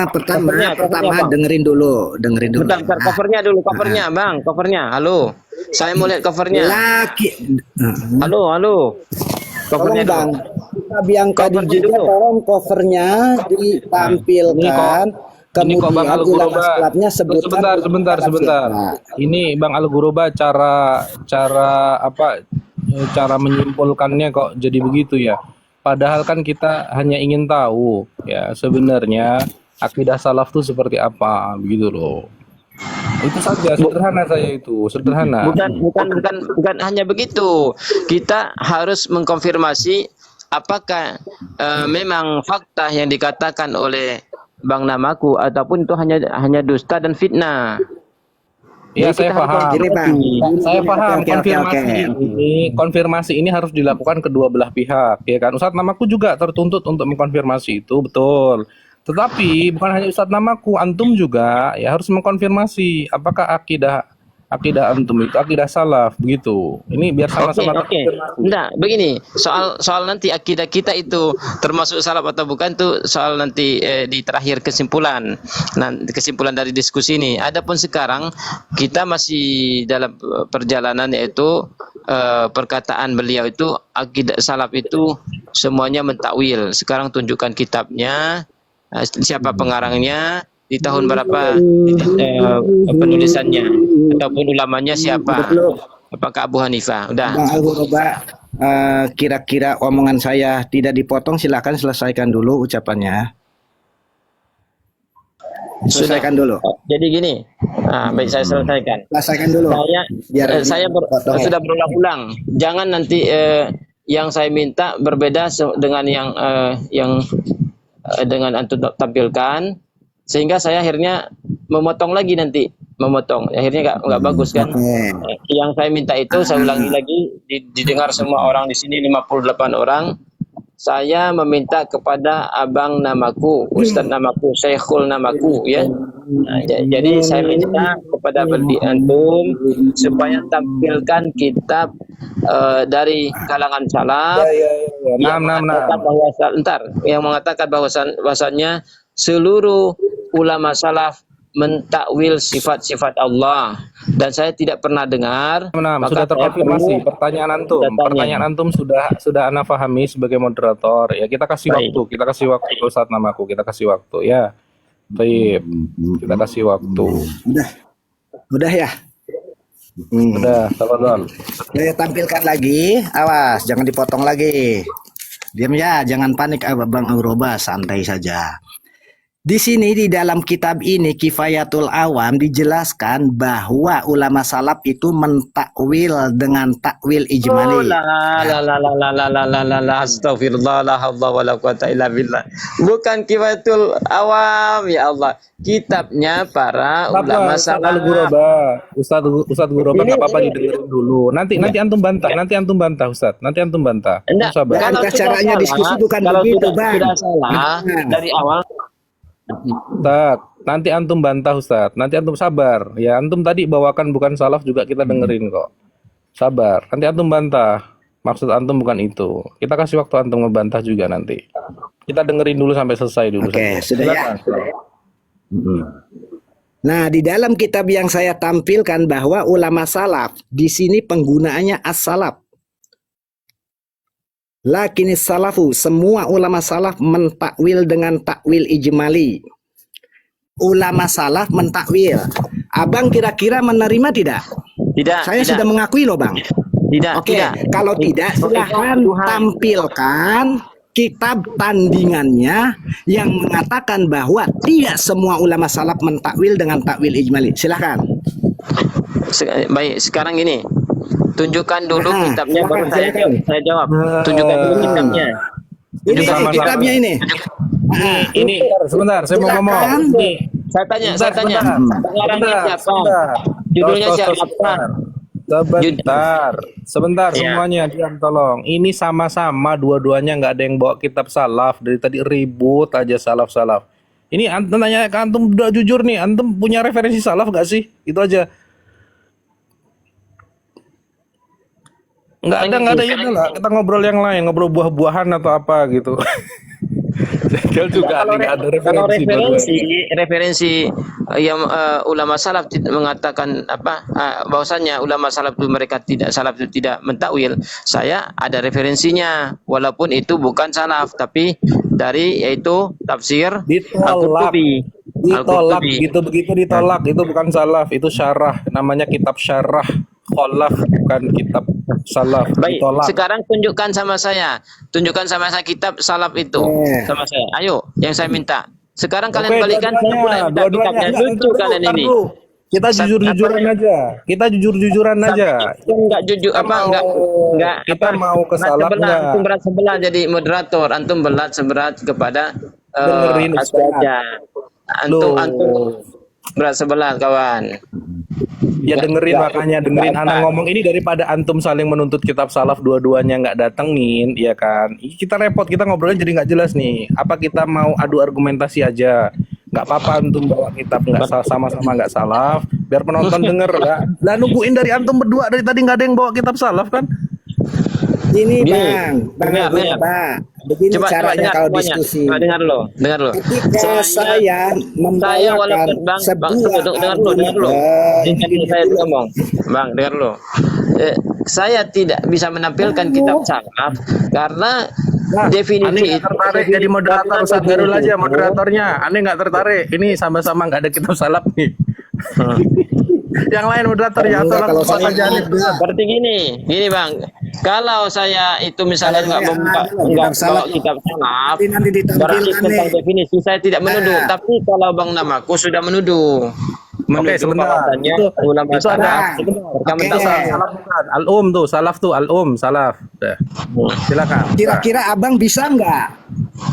S2: Covernya, Bang.
S3: dengerin dulu,
S2: Bentar, covernya dulu, covernya, Bang, covernya. Halo. Saya mau lihat covernya.
S3: Laki,
S2: Halo.
S3: tolong
S2: Covernya dulu.
S3: Bang, kitab yang tadi
S2: Covernya
S3: juga
S2: dulu.
S3: tolong covernya ditampilkan,
S1: ini kok Bang
S3: kemudian
S1: Al
S3: ulama
S1: Ghuraba.
S3: salafnya sebutkan.
S1: Sebentar. Ini Bang Al Ghuraba cara apa cara menyimpulkannya kok jadi begitu ya. Padahal kan kita hanya ingin tahu ya sebenarnya akidah salaf itu seperti apa begitu loh. Itu saja, sederhana saya itu, sederhana.
S2: Bukan hanya begitu. Kita harus mengkonfirmasi apakah memang fakta yang dikatakan oleh Bang Namaku ataupun itu hanya dusta dan fitnah.
S1: Ya,
S2: Jadi
S1: saya
S2: kita harus
S1: paham.
S3: Gini Bang,
S1: Saya paham
S3: Oke.
S1: konfirmasi ini harus dilakukan kedua belah pihak, ya kan? Ustadz Namaku juga tertuntut untuk mengkonfirmasi itu, betul. Tetapi bukan hanya Ustadz Namaku, antum juga ya harus mengkonfirmasi apakah akidah antum itu akidah salaf begitu. Ini biar sama-sama
S2: Oke.
S1: terkonfirmasi.
S2: Enggak, begini. Soal nanti akidah kita itu termasuk salaf atau bukan tuh soal nanti di terakhir kesimpulan. Nah, kesimpulan dari diskusi ini. Adapun sekarang kita masih dalam perjalanan yaitu perkataan beliau itu akidah salaf itu semuanya mentakwil. Sekarang tunjukkan kitabnya, siapa pengarangnya, di tahun berapa penulisannya, ataupun ulamanya siapa. Apakah Abu Hanifah? Udah.
S3: Bang Al Ghuraba, kira-kira omongan saya tidak dipotong, silakan selesaikan dulu ucapannya. Selesaikan dulu.
S2: Jadi gini, baik saya selesaikan.
S3: Selesaikan dulu.
S2: Saya sudah berulang-ulang. Jangan nanti yang saya minta berbeda dengan yang dengan antum tampilkan, sehingga saya akhirnya memotong lagi nanti. Akhirnya nggak bagus kan. Yang saya minta itu saya ulangi lagi, didengar semua orang di sini 58 orang. Saya meminta kepada abang namaku, Ustadz namaku, Syekhul namaku, ya. Nah, jadi saya minta kepada antum supaya tampilkan kitab dari kalangan salaf yang mengatakan bahwasannya seluruh ulama salaf mentakwil sifat-sifat Allah, dan saya tidak pernah dengar.
S1: Sudah terkonfirmasi pertanyaan antum sudah ana pahami sebagai moderator ya. Kita kasih waktu Ustadz Namaku, kita kasih waktu ya. Baik, kita kasih waktu.
S3: Udah ya.
S1: Sudah, tafadhol.
S3: Saya tampilkan lagi, awas jangan dipotong lagi. Diam ya, jangan panik Bang Al Ghuraba, santai saja. Di sini di dalam kitab ini Kifayatul Awam dijelaskan bahwa ulama salaf itu mentakwil dengan takwil ijmali.
S2: Astagfirullah, la haula wala quwata illa billah. Bukan Kifayatul Awam, ya Allah. Kitabnya para ulama salaf.
S1: Ustadz Ghuraba enggak apa-apa didengerin dulu. Nanti antum bantah Ustadz. Nanti antum bantah.
S3: Kalau caranya diskusi bukan begitu, Bang.
S2: Sudah salah dari awal.
S1: Ustaz, nanti antum bantah Ustaz. Nanti antum sabar. Ya, antum tadi bawakan bukan salaf juga kita dengerin kok. Sabar. Nanti antum bantah. Maksud antum bukan itu. Kita kasih waktu antum ngebantah juga nanti. Kita dengerin dulu sampai selesai dulu.
S3: Oke, sudah ya. Nah, di dalam kitab yang saya tampilkan bahwa ulama salaf di sini penggunaannya as-salaf. Lakinis salafu, semua ulama salaf mentakwil dengan takwil ijmali. Ulama salaf mentakwil. Abang kira-kira menerima tidak?
S2: Tidak.
S3: Saya sudah mengakui loh, Bang.
S2: Tidak.
S3: Oke, kalau tidak silahkan tampilkan kitab tandingannya yang mengatakan bahwa tidak semua ulama salaf mentakwil dengan takwil ijmali. Silahkan.
S2: Baik, sekarang ini tunjukkan dulu kitabnya, baru saya jawab. Tunjukkan dulu kitabnya.
S3: Ini kitabnya ini.
S1: Ini sebentar, saya mau ngomong.
S2: Saya tanya. Pengarangnya siapa? Judulnya siapa?
S1: Sebentar semuanya diam tolong. Ini sama-sama dua-duanya nggak ada yang bawa kitab salaf. Dari tadi ribut aja salaf. Ini antum tanya ke antum udah jujur nih, antum punya referensi salaf nggak sih? Itu aja. Nggak ada ya udahlah, kita ngobrol yang lain, ngobrol buah-buahan atau apa gitu. Jengkel juga
S2: Kalau
S1: nih, nggak ada
S2: kalau
S1: referensi
S2: referensi yang ulama salaf mengatakan apa bahwasanya ulama salaf itu mereka tidak salaf itu tidak mentakwil, saya ada referensinya walaupun itu bukan salaf tapi dari yaitu tafsir
S1: ditolak.
S2: Al-Qurtubi.
S1: Ditolak
S2: Al-Qurtubi.
S1: gitu, begitu ditolak. Itu bukan salaf, itu syarah. Namanya kitab syarah kholaf, bukan kitab salaf.
S2: Baik,
S1: Ditolak.
S2: sekarang tunjukkan sama saya. Tunjukkan sama saya kitab salaf itu. Sama saya. Ayo, yang saya minta. Sekarang kalian
S1: Oke,
S2: balikan saya pula minta
S1: dua-duanya.
S2: kitabnya.
S1: Enggak,
S2: Lucu
S1: entar
S2: kalian
S1: dulu,
S2: ini.
S1: entar dulu. Kita jujur-jujuran aja. Kita jujur-jujuran aja.
S2: Enggak jujur
S1: Kita
S2: apa
S1: mau-
S2: enggak
S1: kita mau ke
S2: berat
S1: salaf
S2: sebelah,
S1: enggak?
S2: antum berat sebelah jadi moderator, antum berat seberat kepada
S1: Dengerin Ustaz.
S2: aja. Antum
S1: Loh.
S2: antum berat sebelah kawan.
S1: Ya dengerin, makanya dengerin anak ngomong ini daripada antum saling menuntut kitab salaf dua-duanya nggak datengin, ya kan? Ih, kita repot, kita ngobrolnya jadi nggak jelas nih. Apa kita mau adu argumentasi aja? Nggak apa-apa antum bawa kitab sama-sama nggak salaf, biar penonton denger lah. Lah nungguin dari antum berdua dari tadi nggak ada yang bawa kitab salaf kan?
S3: Ini
S2: Gini,
S3: Bang
S2: dengar, dengar.
S3: Pak. Begini caranya
S2: dengar
S3: kalau
S2: semuanya.
S3: diskusi.
S2: Coba dengar lo, dengar lo.
S3: Ketika saya membawakan
S2: walaupun bang,
S3: sebuah
S2: dengar lo. Ini saya ngomong, bang, dengar lo. Saya tidak bisa menampilkan kitab salaf karena
S1: Aneh
S2: definisi
S1: nggak tertarik jadi moderator, Ustaz Darul aja moderatornya. Aneh nggak tertarik. Ini sama-sama nggak ada kitab salaf nih. Yang lain moderator ya,
S3: Enggak,
S1: tolong
S3: kalau
S1: Ustaz
S3: saya
S1: aja nih.
S3: ada.
S2: Seperti gini bang. Kalau saya itu misalnya
S3: Kalau
S2: nggak
S3: saya ada
S2: bawa
S3: kitab salaf,
S2: kitab salaf,
S3: nanti ditampilkan
S2: berarti tentang
S3: nih.
S2: definisi saya tidak menuduh.
S3: Nah.
S2: Tapi kalau bang Namaku sudah menuduh.
S1: Oke, sebentar.
S2: bahwasannya ulama
S1: Itu ada
S2: salaf
S3: Oke.
S2: mentauil.
S1: salaf bukan. Al-Um tuh, salaf tuh, al-Um, salaf. Dah. Silakan.
S3: Kira-kira abang bisa nggak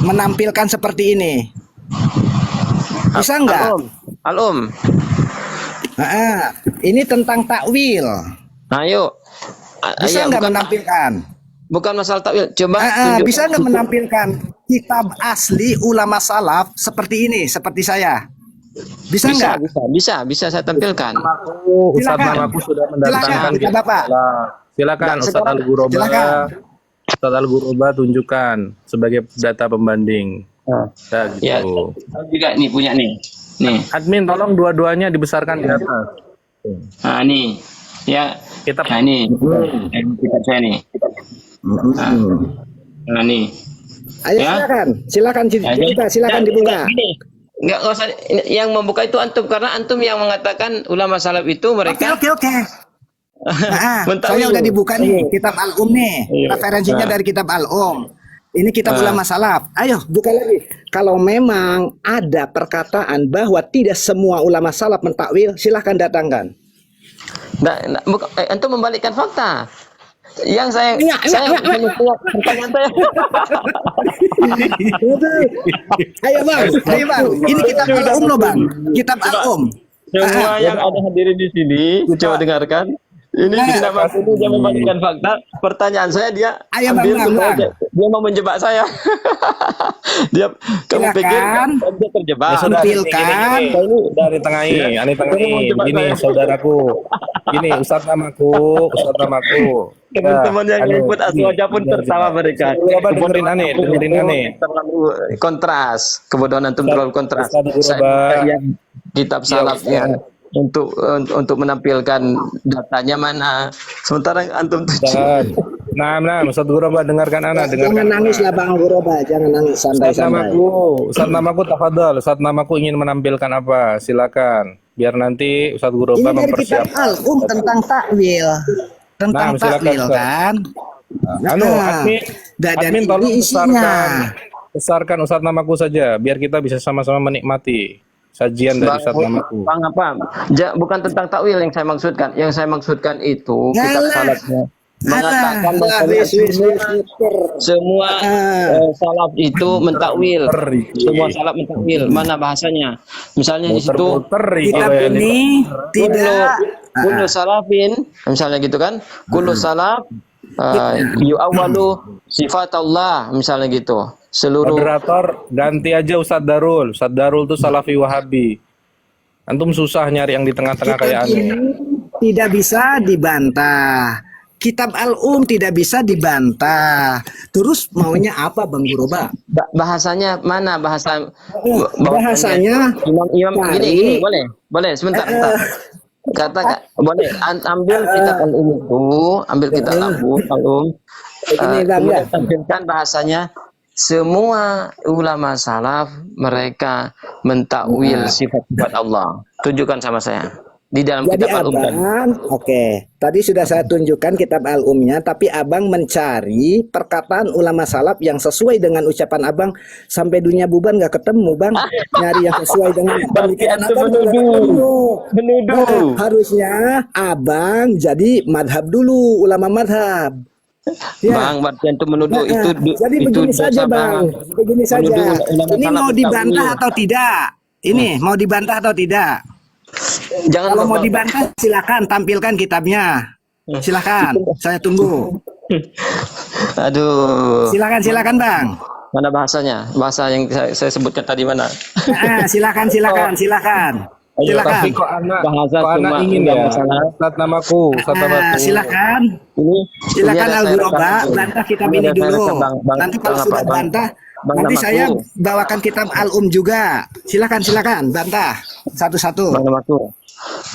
S3: menampilkan seperti ini? Bisa nggak?
S2: Al-Um.
S3: Nah, ini tentang takwil.
S2: Ayo.
S3: Bisa
S2: Ya,
S3: nggak menampilkan?
S2: bukan masalah takwil. Coba tunjukkan.
S3: Bisa nggak menampilkan kitab asli ulama salaf seperti ini, seperti saya? Bisa nggak?
S2: Bisa saya tampilkan.
S1: Namaku, Ustaz
S3: Silakan.
S1: Namaku sudah mendatangkan
S3: Silakan,
S1: kitab
S3: Bapak.
S1: salaf. Silakan
S2: Nah,
S1: Ustaz
S2: sekarang-
S1: Al-Ghuraba.
S3: Silakan.
S1: Ustaz Al-Ghuraba tunjukkan sebagai data pembanding. Nah,
S2: Ya,
S1: gitu.
S2: saya juga nih punya nih. Nih.
S1: Admin tolong dua-duanya dibesarkan di atas.
S2: Nah, nih. Ya.
S1: Kitab
S2: Nah, nih. Kitab saya nih. Nah, nih.
S3: Ayo
S2: Ya.
S3: silakan cerita, silakan dibuka.
S2: Gini. Enggak usah yang membuka itu antum karena antum yang mengatakan ulama salaf itu mereka
S3: Oke. Nah,
S2: Mentakwil.
S3: soalnya udah dibuka nih kitab Al-Um nih.
S2: Iya.
S3: Referensinya
S2: Nah.
S3: dari kitab Al-Um. Ini kitab ulama salaf. Ayo buka lagi. Kalau memang ada perkataan bahwa tidak semua ulama salaf mentakwil, silahkan datangkan.
S2: antum membalikkan fakta. Yang saya
S3: Enggak.
S2: pertanyaan saya.
S3: Ayo bang. Ini kitab Al-Um loh bang. Kitab Al-Um.
S2: Semua yang ada hadirin di sini coba dengarkan. Ini tidak mampu dia membalikkan fakta. Pertanyaan saya dia
S3: Ayo,
S2: ambil
S3: Bang.
S2: supaya dia mau menjebak saya. Dia kamu
S3: Silakan.
S2: pikir dia terjebak.
S1: Ya sudah,
S3: Tampilkan.
S1: ini dari tengahi, ani tengahi. Ini saudaraku. Ini Ustaz namaku, Ustaz namaku.
S2: Teman-teman yang
S1: Aduh,
S2: ikut
S1: ini,
S2: aja pun tertawa mereka.
S1: Ghuraba dengerin aneh, dengerin aneh.
S2: Terlalu kontras, kebodohan antum terlalu kontras.
S1: Ustaz Ghuraba.
S2: Saya kitab salafnya untuk menampilkan datanya mana. Sementara antum tuh
S1: Ustaz. Nah, Ustaz Ghuraba dengarkan ana,
S3: Jangan
S1: dengarkan.
S3: nangis lah bang Ghuraba, jangan nangis,
S1: Ustaz
S3: santai-santai.
S1: namaku tafadhol. Ustaz namaku ingin menampilkan apa? Silakan. Biar nanti Ustaz Ghuraba
S3: Ini dari kitab
S1: mempersiapkan.
S3: Al-Um tentang takwil. Tentang
S1: Nah, silakan,
S3: takwil
S1: Ustaz.
S3: kan.
S1: Admin,
S3: dan
S1: admin
S3: ini
S1: tolong
S3: isinya.
S1: besarkan Ustaz namaku saja, biar kita bisa sama-sama menikmati sajian dari Ustaz namaku.
S2: Bang apa? Bukan tentang takwil yang saya maksudkan. Yang saya maksudkan itu kitab
S3: Ngalah.
S2: salafnya mengatakan
S3: Ah,
S2: bahwa
S3: wis.
S2: semua salaf itu mentakwil.
S1: Muter, iki.
S2: Semua salaf mentakwil. Mana bahasanya? Misalnya di situ
S1: Muter-muter iki
S3: Kitab
S1: kayaknya.
S3: ini tidak
S2: kullu salafin misalnya gitu kan. Kullu salaf yu'awwalu sifat Allah misalnya gitu. Seluruh
S1: Moderator ganti aja Ustadz Darul. Ustadz Darul tuh Salafi Wahabi. Antum susah nyari yang di tengah-tengah kayak
S3: kitab
S1: aneh.
S3: ini tidak bisa dibantah. kitab tidak bisa dibantah. Terus maunya apa Bang Guroba?
S2: Bahasanya mana bahasa
S3: Bahasanya
S2: Imam gini, boleh sebentar. Kata boleh ambil kitab al-um itu, ambil kitab al-um.
S3: Begini Bang ya.
S2: Kemudian tampilkan bahasanya semua ulama salaf mereka mentakwil sifat-sifat Allah. Tunjukkan sama saya di dalam
S3: Jadi
S2: kitab al-um tadi.
S3: Abang, tadi sudah saya tunjukkan kitab al-umnya, tapi Abang mencari perkataan ulama salaf yang sesuai dengan ucapan Abang sampai dunia bubar nggak ketemu Bang. Nyari yang sesuai dengan pemikiran Abang juga nggak ketemu. Nah, harusnya Abang jadi madhab dulu, ulama madhab. Ya.
S2: Bang, berarti itu menuduh itu
S3: Jadi
S2: itu
S3: begini saja Bang, begini saja. Ini mau dibantah atau tidak? Ini mau dibantah atau tidak?
S2: Jangan
S3: Kalau mau dibantah silakan tampilkan kitabnya. Silakan, saya tunggu.
S2: Aduh.
S3: Silakan Bang.
S2: Mana bahasanya? Bahasa yang saya sebutkan tadi mana?
S3: Silakan.
S1: Tapi kok anak ingin ya? Ustadz namaku.
S3: Silakan. Silakan Al-Guroba, bantah kitab ini dulu. Nanti kalau sudah bantah, nanti saya bawakan kitab al-um juga. Silakan bantah satu-satu.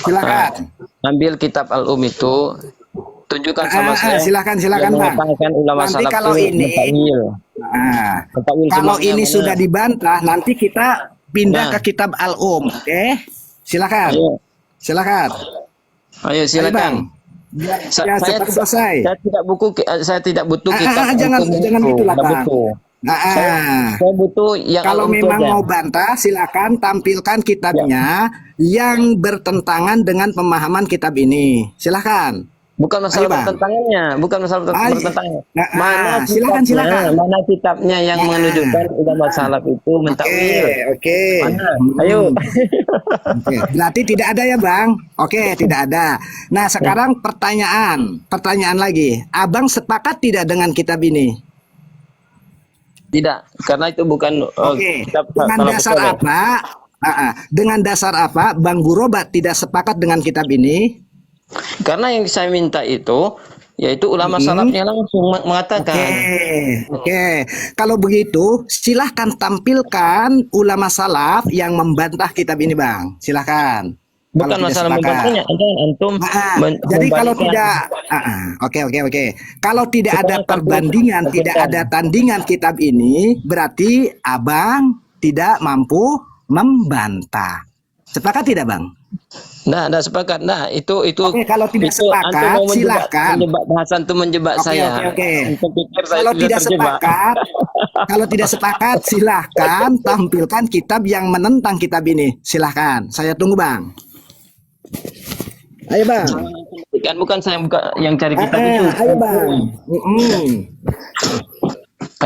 S3: Silakan.
S2: Ambil kitab al-um itu, tunjukkan sama saya.
S3: Silakan Bang. Nanti kalau ini kalau ini sudah dibantah, nanti kita pindah ke kitab al-um, oke? Silakan.
S2: Ayo silakan.
S3: Saya selesai.
S2: Saya tidak butuh kitab.
S3: Jangan gitulah Bang.
S2: Saya butuh yang
S3: kalau memang mau bantah, silakan tampilkan kitabnya yang bertentangan dengan pemahaman kitab ini. Silakan.
S2: Bukan masalah bertentangannya,
S3: Silakan.
S2: Mana kitabnya yang menunjukkan ulama salaf itu mentakwil?
S3: Oke.
S2: Ayo.
S3: Berarti tidak ada ya Bang? Oke, tidak ada. Nah, sekarang pertanyaan lagi. Abang sepakat tidak dengan kitab ini?
S2: Tidak, karena itu bukan kitab
S3: dengan dasar apa? Dengan dasar apa Bang Guroba tidak sepakat dengan kitab ini?
S2: Karena yang saya minta itu yaitu ulama salafnya langsung mengatakan.
S3: Oke. Kalau begitu silahkan tampilkan ulama salaf yang membantah kitab ini Bang. Silahkan.
S2: Bukan masalah membantahnya, antum.
S3: Jadi kalau tidak, oke. Kalau tidak ada perbandingan, tidak ada tandingan kitab ini, berarti Abang tidak mampu membantah. Sepakat tidak Bang?
S2: Nah, sepakat. Nah, itu.
S3: Oke, kalau tidak sepakat, silakan.
S2: Menjebak bahasan itu menjebak saya.
S3: Oke. Kalau tidak sepakat, silakan tampilkan kitab yang menentang kitab ini. Silakan. Saya tunggu Bang. Ayo Bang.
S2: Kan bukan saya yang cari kitab itu.
S3: Ayo Bang.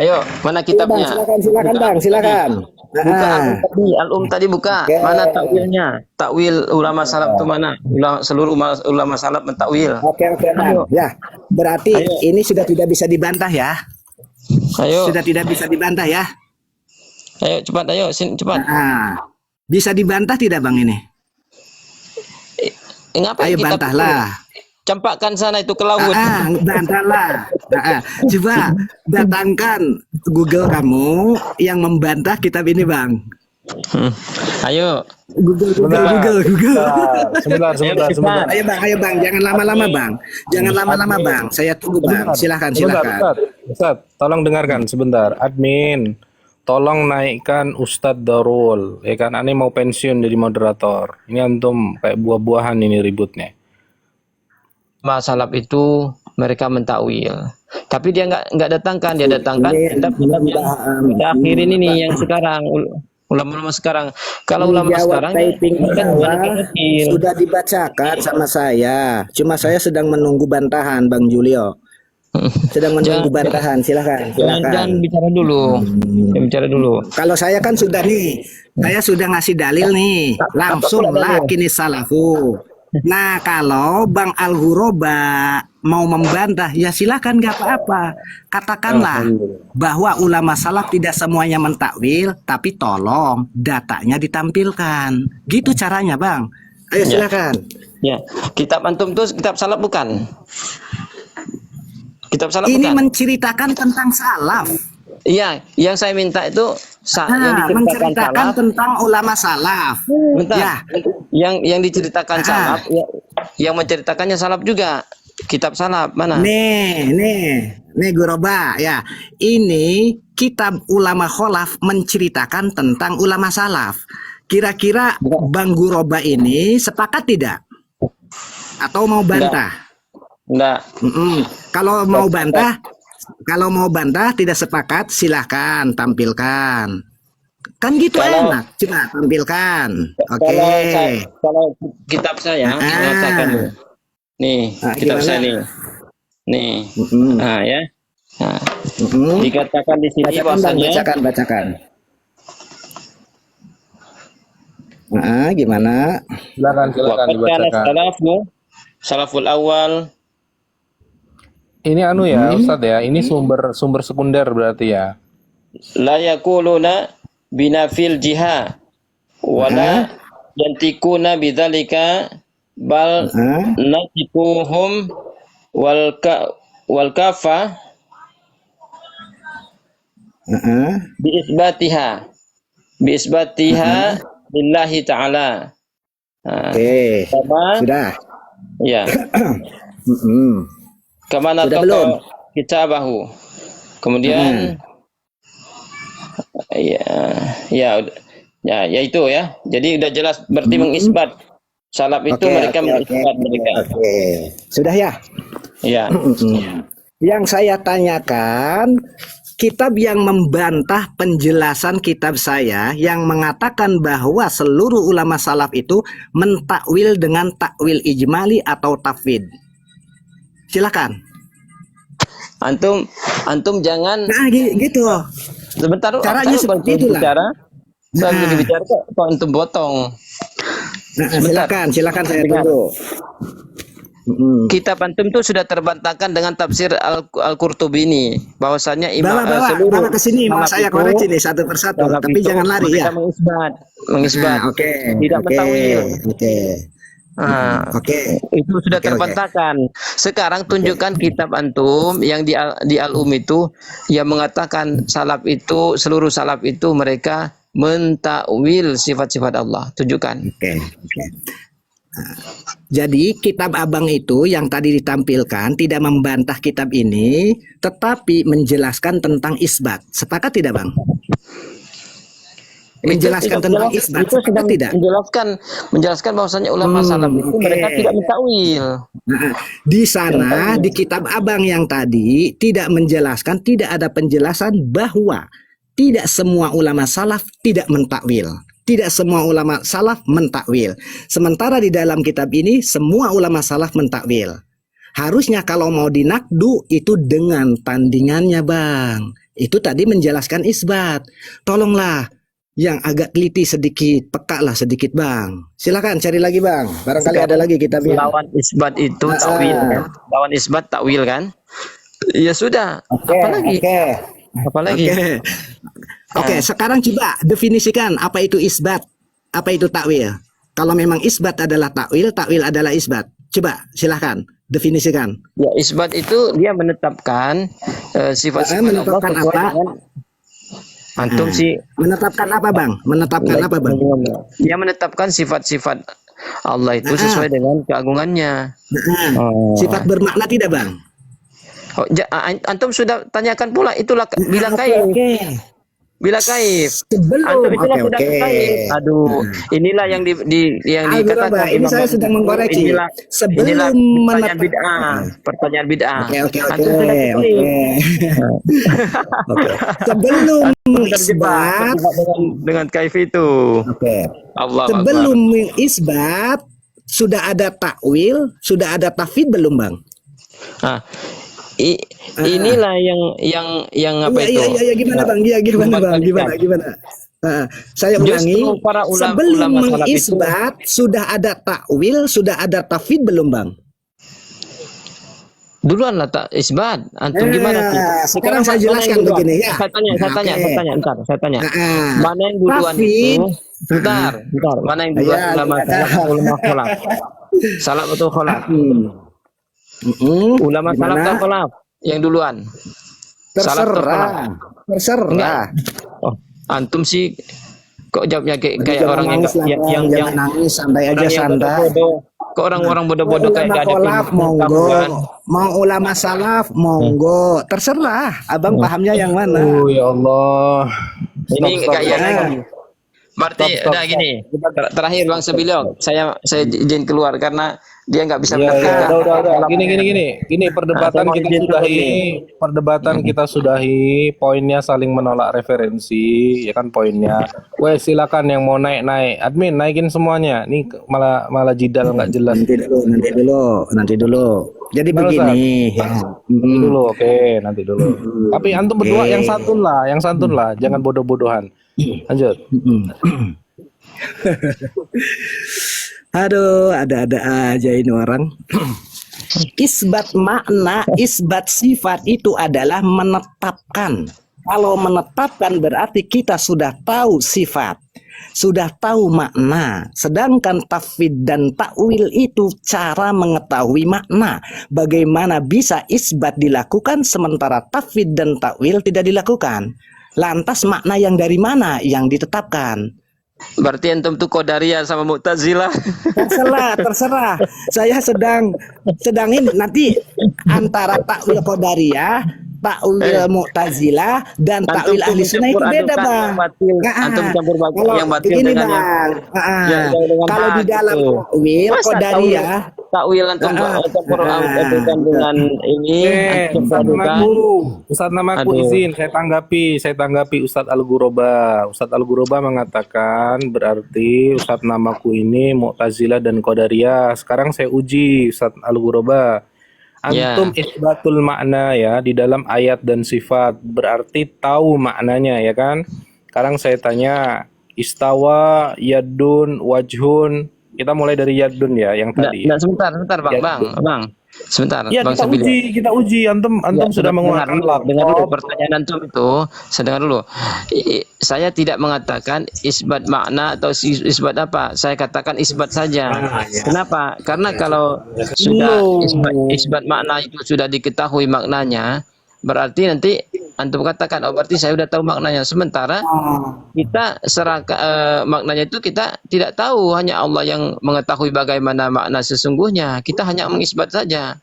S2: Ayo, mana kitabnya?
S3: Silakan Bang, silakan.
S2: Buka al-um tadi buka. Mana takwilnya? Takwil ulama salaf itu mana? Seluruh ulama salaf mentakwil.
S3: Oke Bang. Ya, berarti ini sudah tidak bisa dibantah ya.
S2: Ayo.
S3: Sudah tidak bisa dibantah ya.
S2: Ayo cepat, cepat.
S3: Bisa dibantah tidak Bang ini?
S2: Ngapain
S3: ayo bantahlah.
S2: Campakkan sana itu ke laut.
S3: Bantahlah. Coba datangkan Google kamu yang membantah kitab ini Bang.
S2: Ayo.
S3: Google.
S1: Sebentar.
S3: Ayo Bang, jangan lama-lama Bang. Saya tunggu Bang. Silakan.
S1: Ustadz, tolong dengarkan sebentar. Admin, tolong naikkan Ustadz Darul. Ya kan, Ani mau pensiun jadi moderator. Ini antum kayak buah-buahan ini ributnya.
S2: Salaf itu mereka mentakwil, tapi dia nggak datangkan kitab yang akhirin ini yang sekarang ulama sekarang. Kalau ulama sekarang
S3: sudah dibacakan sama saya, cuma saya sedang menunggu bantahan Bang Julio. Bantahan, silakan.
S2: Jangan bicara dulu.
S3: Kalau saya kan sudah saya sudah ngasih dalil nih, langsung lakini salafu. Nah, kalau Bang Al-Guroba mau membantah, ya silakan, nggak apa-apa. Katakanlah bahwa ulama salaf tidak semuanya mentakwil, tapi tolong datanya ditampilkan. Gitu caranya, Bang. Ayo silakan.
S2: Ya, kitab antum itu kitab salaf bukan? Kitab salaf
S3: Ini
S2: bukan?
S3: menceritakan tentang salaf.
S2: Iya, yang saya minta itu yang diceritakan
S3: Menceritakan
S2: salaf.
S3: tentang ulama salaf.
S2: Bentar.
S3: Ya.
S2: Yang diceritakan salaf, yang menceritakannya salaf juga. Kitab salaf mana?
S3: Nih Guroba ya. Ini kitab ulama kholaf menceritakan tentang ulama salaf. Kira-kira Bang Guroba ini sepakat tidak? Atau mau bantah?
S2: Enggak.
S3: Kalau mau bantah tidak sepakat silahkan tampilkan. Kan gitu
S2: Kalau-
S3: enak. Coba tampilkan. Oke.
S2: Kalau kitab saya mengatakan nih, kitab
S3: gimana?
S2: saya nih. Nih.
S3: Mm-mm.
S2: Nah, ya. Nah,
S3: Mm-mm.
S2: dikatakan di sini
S3: Bacakan, Bang,
S2: bahwasanya
S3: bacakan. Gimana?
S1: Silakan
S2: waqad kana
S1: dibacakan.
S2: salaful awal
S1: Ini anu ya, Ustadz ya. Ini sumber sekunder berarti ya.
S2: la yaquluna binafil jiha wala yantikuna bidzalika bal natikuhum wal kafa bi isbatiha lillahi ta'ala.
S3: Oke. Sudah.
S2: Ya, kama
S3: Sudah
S2: nataka
S3: belum?
S2: kitabahu. Kemudian ya itu ya. Jadi udah jelas berarti mengisbat salaf itu mereka mengisbat mereka.
S3: Oke. Sudah ya?
S2: Ya.
S3: Yang saya tanyakan, kitab yang membantah penjelasan kitab saya yang mengatakan bahwa seluruh ulama salaf itu mentakwil dengan takwil ijmali atau tafwid. Silakan.
S2: Antum jangan
S3: Nah, gitu.
S2: sebentar.
S3: Caranya seperti itulah.
S2: Saya lagi bicara kok antum potong.
S3: Silakan saya tunggu.
S2: Kitab antum itu sudah terbantahkan dengan tafsir Al-Qurtubi ini, bahwasanya
S3: bawa ke sini, mau saya koreksi nih satu persatu, tapi jangan lari ya.
S2: Mengisbat. Tidak mentakwil. Itu sudah terbantahkan. Sekarang tunjukkan kitab antum yang di Al-Um itu yang mengatakan seluruh salaf itu mereka mentakwil sifat-sifat Allah. Tunjukkan.
S3: Jadi kitab abang itu yang tadi ditampilkan tidak membantah kitab ini, tetapi menjelaskan tentang isbat. Sepakat tidak, Bang? Menjelaskan tentang isbat.
S2: Itu sudah
S3: tidak?
S2: Menjelaskan bahwasanya ulama salaf itu mereka tidak mentakwil.
S3: Di sana di kitab abang yang tadi tidak menjelaskan, tidak ada penjelasan bahwa tidak semua ulama salaf tidak mentakwil. Tidak semua ulama salaf mentakwil. Sementara di dalam kitab ini semua ulama salaf mentakwil. Harusnya kalau mau dinakdu itu dengan tandingannya, Bang. Itu tadi menjelaskan isbat. Tolonglah yang agak teliti sedikit, peka lah sedikit, Bang. Silakan cari lagi, Bang. Barangkali ada lagi kitabnya.
S2: Lawan isbat itu takwil kan? Lawan isbat takwil kan? Ya sudah. Apalagi?
S3: Oke, sekarang coba definisikan apa itu isbat, apa itu takwil. Kalau memang isbat adalah takwil, takwil adalah isbat. Coba silahkan definisikan.
S2: Ya, isbat itu dia menetapkan sifat-sifat
S3: menetapkan
S2: Allah
S3: apa?
S2: dengan antum sih
S3: menetapkan apa, Bang? Menetapkan apa, Bang?
S2: Dia menetapkan sifat-sifat Allah itu sesuai dengan keagungannya.
S3: Sifat bermakna tidak, Bang?
S2: Antum sudah tanyakan pula itulah bila kaif. Bila kaif. Antum itulah sudah kaif. Aduh, inilah yang dikatakan
S3: ini saya sedang mengkoreksi.
S2: Inilah pertanyaan bid'ah. Antum sudah kaif.
S3: Sebelum mengisbat
S2: dengan kaif itu.
S3: Sebelum mengisbat sudah ada takwil, sudah ada tafwid belum, Bang?
S2: Inilah yang apa itu?
S3: Iya, gimana, Bang? Gimana? Saya ulangi. Sebelum mengisbat sudah ada takwil, sudah ada tafwid belum, Bang?
S2: Duluan lah tak isbat. Antum gimana sih?
S3: Sekarang saya jelaskan begini ya.
S2: Saya tanya. Mana yang duluan itu? Bentar. Mana yang duluan ulama salaf atau kholaf? Ulama salaf atau kholaf? yang duluan? Salah atau salah?
S3: Terserah.
S2: Oh, antum sih kok jawabnya kayak
S3: Jangan
S2: orang yang
S3: nangis lah, Bang.
S2: yang
S3: Jangan nangis, santai aja,
S2: orang yang
S3: santai.
S2: bodoh-bodoh. Kok orang-orang bodoh-bodoh kayak
S3: Ulama
S2: gak ada
S3: kolaf, monggo.
S2: pengetahuan?
S3: Mau ulama salaf, monggo. Terserah. Abang pahamnya yang mana?
S1: Oh ya Allah.
S2: Ini
S1: Stop,
S2: kayak iya
S1: stop.
S2: lagi. Berarti
S1: Stop,
S2: udah gini. Terakhir Bang Sebiliong, saya izin keluar karena dia nggak bisa
S1: Iya,
S2: menertibkan.
S1: udah. Gini, perdebatan
S2: Nah, saya mau
S1: kita
S2: izin dulu
S1: sudahi.
S2: nih.
S1: Perdebatan kita sudahi. Poinnya saling menolak referensi, ya kan poinnya. Wes silakan yang mau naik. Admin naikin semuanya. Nih malah jidal nggak jelas.
S3: Nanti dulu. Jadi
S1: Nggak usah.
S3: begini.
S1: Nanti dulu, oke, nanti dulu. Tapi antum berdua yang santun lah, jangan bodoh-bodohan. Lanjut.
S3: Aduh, ada-ada aja ini orang. Isbat makna, isbat sifat itu adalah menetapkan. Kalau menetapkan berarti kita sudah tahu sifat, sudah tahu makna. Sedangkan tafwid dan takwil itu cara mengetahui makna. Bagaimana bisa isbat dilakukan sementara tafwid dan takwil tidak dilakukan? Lantas makna yang dari mana yang ditetapkan?
S2: Berarti antum tuh Qadariyah sama Mu'tazilah.
S3: Terserah. Saya sedang ini nanti antara takwil Qadariyah, takwil Mu'tazilah dan takwil
S2: Antum tuh
S3: ahli sunnah itu
S2: mencampur
S3: beda,
S2: adukan
S3: Bang.
S2: yang batil. Antum campur
S3: Kalau
S2: yang batil
S3: begini,
S2: dengan
S3: Bang.
S2: dengan
S3: Kalau di
S2: hak
S3: dalam
S2: itu.
S3: takwil
S2: Masa
S3: Qadariyah,
S2: takwil antum campur adukan dengan ini, antum adukan.
S1: Ustadz namaku
S2: Aduh.
S1: izin, saya tanggapi Ustadz Al-Ghuraba. Ustadz Al-Ghuraba mengatakan berarti Ustadz namaku ini Mu'tazilah dan Qadariyah. Sekarang saya uji Ustadz Al-Ghuraba. Antum isbatul makna ya di dalam ayat dan sifat, berarti tahu maknanya ya kan? Sekarang saya tanya, istawa, yadun, wajhun. Kita mulai dari yadun ya yang tadi.
S2: Nah, sebentar Bang,
S1: Yadun.
S2: Bang. Sebentar,
S1: Ya
S2: Bang
S1: kita
S2: Sebiliong.
S1: kita uji. Antum sudah mengeluarkan
S2: Dengar dulu
S1: laptop.
S2: pertanyaan antum itu. Saya dengar dulu. Saya tidak mengatakan isbat makna atau isbat apa. Saya katakan isbat saja. Kenapa? Karena kalau sudah isbat makna itu sudah diketahui maknanya, berarti nanti antum katakan, oh berarti saya sudah tahu maknanya. Sementara kita maknanya itu kita tidak tahu, hanya Allah yang mengetahui bagaimana makna sesungguhnya. Kita hanya mengisbat saja.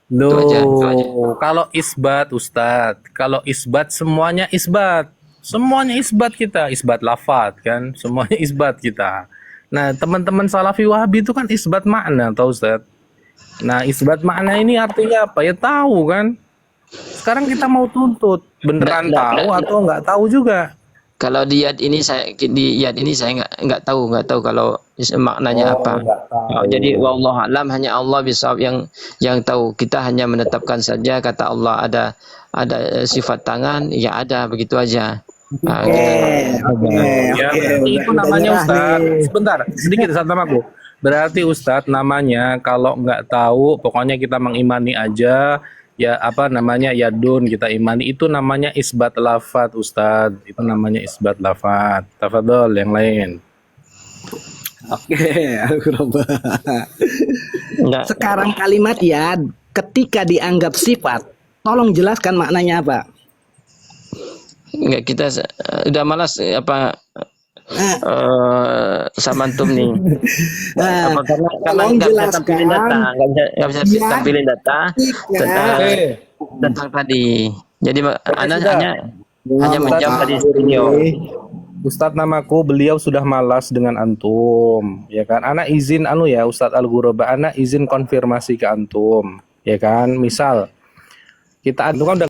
S2: Itu aja.
S1: Kalau isbat Ustadz, kalau isbat semuanya isbat. Semuanya isbat kita, isbat lafaz kan, semuanya isbat kita. Nah, teman-teman Salafi Wahabi itu kan isbat makna, tahu Ustadz. Nah, isbat makna ini artinya apa? Ya tahu kan. Sekarang kita mau tuntut, beneran tahu atau nggak tahu juga.
S2: Kalau di yad ini saya nggak tahu kalau maknanya apa. Jadi wallahu alam, hanya Allah bisawab yang tahu. Kita hanya menetapkan saja, kata Allah ada sifat tangan, ya ada, begitu aja.
S1: Itu namanya Ustadz. Sebentar, sedikit Ustadz namaku. Berarti Ustadz namanya kalau nggak tahu, pokoknya kita mengimani aja. Ya apa namanya yadun kita imani, itu namanya isbat lafat Ustadz, itu namanya isbat lafat. Tafadhol yang lain.
S3: Oke, sekarang kalimat ya ketika dianggap sifat, tolong jelaskan maknanya apa?
S2: Enggak, kita udah malas sama antum nih. Karena nggak bisa tampilin data, nggak bisa tampilin data tentang tadi. Jadi Anda hanya menjawab tadi beliau.
S1: Ustadz namaku, beliau sudah malas dengan antum, ya kan? Ana izin ya Ustadz Al-Ghuraba, ana izin konfirmasi ke antum, ya kan? Misal kita antum kan udah